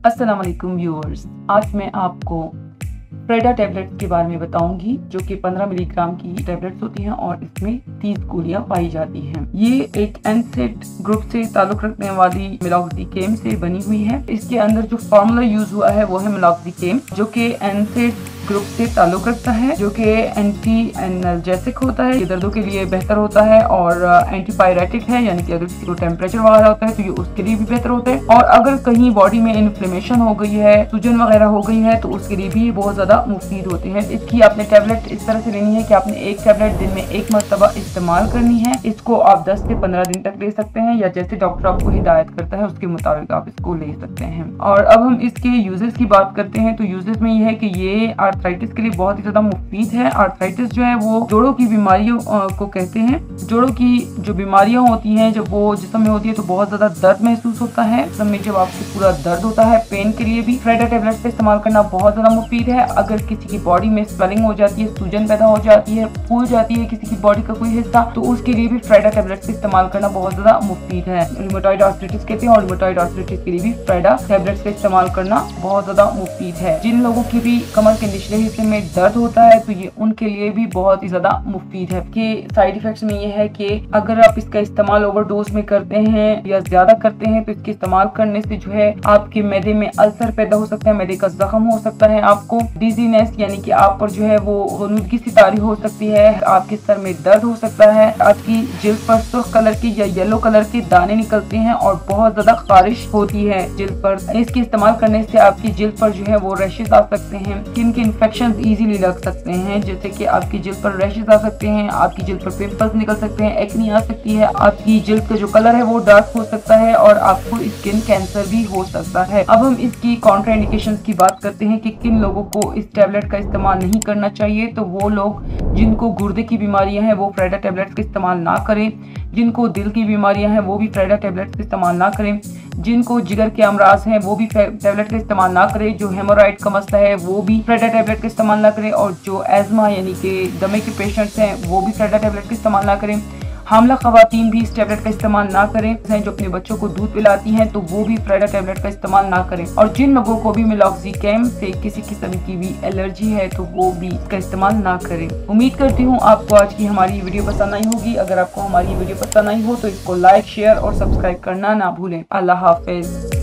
अस्सलाम वालेकुम व्यूअर्स, आज मैं आपको फ्रेडा टैबलेट्स के बारे में बताऊंगी जो कि 15 मिलीग्राम की टैबलेट्स होती हैं और इसमें 30 गोलियां पाई जाती हैं। ये एक एनसेड ग्रुप से ताल्लुक रखने वाली मिलॉक्सिडिकेम से बनी हुई है। इसके अंदर जो फार्मूला यूज हुआ है वो है मिलॉक्सिडिकेम, जो कि एनसेड ग्रुप से ताल्लुक रखता है, जो कि एंटी एनाल्जेसिक होता है, ये दर्दों के लिए बेहतर होता है और एंटीपायरेटिक है, यानी कि अगर किसी को टेम्परेचर वगैरह होता है तो ये उसके लिए भी बेहतर होता है। और अगर कहीं बॉडी में इन्फ्लेमेशन हो गई है, सूजन वगैरह हो गई है तो उसके लिए भी बहुत ज्यादा मुफीद होते हैं। इसकी आपने टैबलेट इस तरह से लेनी है कि आपने एक टैबलेट दिन में एक मरतबा इस्तेमाल करनी है। इसको आप 10 से 15 दिन तक ले सकते हैं या जैसे डॉक्टर आपको हिदायत करता है उसके मुताबिक आप इसको ले सकते हैं। और अब हम इसके यूजेस की बात करते हैं तो यूजेस में ये है कि ये आर्थराइटिस के लिए बहुत ही ज्यादा मुफीद है। आर्थराइटिस जो है वो जोड़ों की बीमारियों को कहते हैं। जोड़ों की जो बीमारियां होती हैं, जब वो जिस्म में होती है तो बहुत ज्यादा दर्द महसूस होता है। जिस्म में जब आपको पूरा दर्द होता है, पेन के लिए भी फ्रेडा टैबलेट का इस्तेमाल करना बहुत ज्यादा मुफीद है। अगर किसी की बॉडी में स्वेलिंग हो जाती है, सूजन पैदा हो जाती है, फूल जाती है किसी की बॉडी का कोई हिस्सा, तो उसके लिए भी फ्रेडा टैबलेट का इस्तेमाल करना बहुत ज्यादा मुफीद है। रूमेटॉइड आर्थराइटिस कहते हैं और रूमेटॉइड आर्थराइटिस के लिए भी फ्रेडा टैबलेट का इस्तेमाल करना बहुत ज्यादा मुफीद है। जिन लोगों की भी कमर के निचले हिस्से में दर्द होता है तो ये उनके लिए भी बहुत ही ज्यादा मुफीद है। कि साइड इफेक्ट्स में ये है कि अगर आप इसका इस्तेमाल ओवरडोज में करते हैं या ज्यादा करते हैं तो इसके इस्तेमाल करने से जो है आपके मैदे में अल्सर पैदा हो सकता है, मैदे का जख्म हो सकता है, आपको डिजीनेस यानी कि आप पर जो है वो गनुदगी सी तारी हो सकती है, आपके सर में दर्द हो सकता है, आपकी जिल्द पर सुर्ख कलर की या येलो कलर के दाने निकलते हैं और बहुत ज्यादा खारिश होती है जिल्द पर। इसके इस्तेमाल करने से आपकी जिल्द पर जो है वो रैशेस आ सकते हैं, स्किन के इन्फेक्शन इजीली लग सकते हैं, जैसे कि आपकी जिल्द पर रैशेस आ सकते हैं, आपकी जिल्द पर पिंपल्स निकल सकते हैं, एक्ने आ सकती है, आपकी जिल्द का जो कलर है वो डार्क हो सकता है और आपको स्किन कैंसर भी हो सकता है। अब हम इसकी कॉन्ट्राइंडिकेशंस की बात करते हैं कि किन लोगों को इस टैबलेट का इस्तेमाल नहीं करना चाहिए। तो वो लोग जिनको गुर्दे की बीमारियां हैं वो फ्रेडा टैबलेट्स का इस्तेमाल ना करें, जिनको दिल की बीमारियां हैं वो भी फ्रेडा टैबलेट्स का इस्तेमाल ना करें, जिनको जिगर के अमराज हैं वो भी टैबलेट का इस्तेमाल ना करें, जो हेमोराइड का मसला है वो भी फ्रेडा टैबलेट का इस्तेमाल ना करें, और जो एज़मा यानी कि दमे के पेशेंट्स हैं वो भी फ्रेडा टैबलेट का इस्तेमाल ना करें। हामला खवातीन भी इस टैबलेट का इस्तेमाल ना करें। जो अपने बच्चों को दूध पिलाती हैं तो वो भी फ्रेडा टैबलेट का इस्तेमाल ना करें। और जिन लोगों को भी मिलॉक्सिडिकेम से किसी किस्म की भी एलर्जी है तो वो भी इसका इस्तेमाल ना करें। उम्मीद करती हूँ आपको आज की हमारी वीडियो पसंद आई होगी। अगर आपको हमारी वीडियो पसंद आई हो तो इसको लाइक, शेयर और सब्सक्राइब करना ना भूलें। अल्लाह हाफिज।